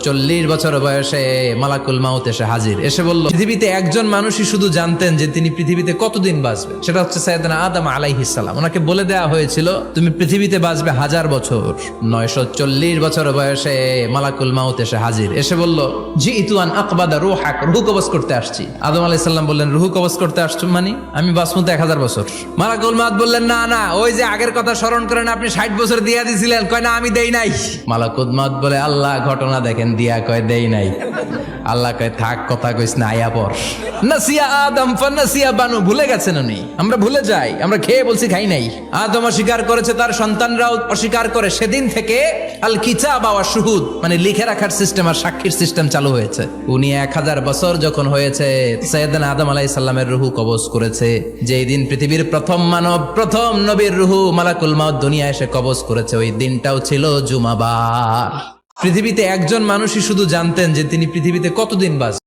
940 বছর বয়সে মালাকুল মাউত এসে হাজির, এসে বলল পৃথিবীতে একজন মানুষই শুধু জানতেন যে তিনি পৃথিবীতে কতদিন বাঁচবেন, সেটা হচ্ছে সাইয়েদনা আদম আলাইহিস সালাম। ওনাকে বলে দেওয়া হয়েছিল তুমি পৃথিবীতে বাঁচবে 1000 বছর। 940 বছর বয়সে মালাকুল মাউত এসে হাজির, এসে বলল জিইতু আন আকবাদা রূহাক, রূহ কবজ করতে আসছি। আদম আলাইহিস সালাম বললেন রূহ কবজ করতে আসছো মানে? আমি বাঁচবো তো 1000 বছর। মালাকুল মাউত বললেন না না, ওই যে আগের কথা স্মরণ করেন, আপনি 60 বছর দিয়া দিছিলেন। কয় না আমি দেই নাই। মালাকুল মাউত বলে আল্লাহ ঘটনা দেখেন, দিয়া কয় দেই নাই। আল্লাহ কয় থাক, কথা কইস না, আয়া পর। নাসিয়া আদম ফানাসিয়া বানু, ভুলে গেছেন উনি। আমরা ভুলে যাই, আমরা খেয়ে বলছি খাই নাই। আদম অস্বীকার করেছে, তার সন্তানরাও অস্বীকার করে। সেদিন থেকে আল কিতাব ওয়া শুহুদ, মানে লিখে রাখার সিস্টেম আর সাক্ষীর সিস্টেম চালু হয়েছে। উনি 1000 বছর যখন হয়েছে, সাইয়েদনা আদম আলাইহিস সালামের রূহ কবজ করেছে। যেই দিন পৃথিবীর প্রথম মানব, প্রথম নবীর রূহ মালাকুল মাউত দুনিয়া এসে কবজ করেছে, ওই দিনটাও ছিল জুমাবার। পৃথিবীতে একজন মানুষই শুধু জানতেন যে তিনি পৃথিবীতে কতদিন বাঁচবেন।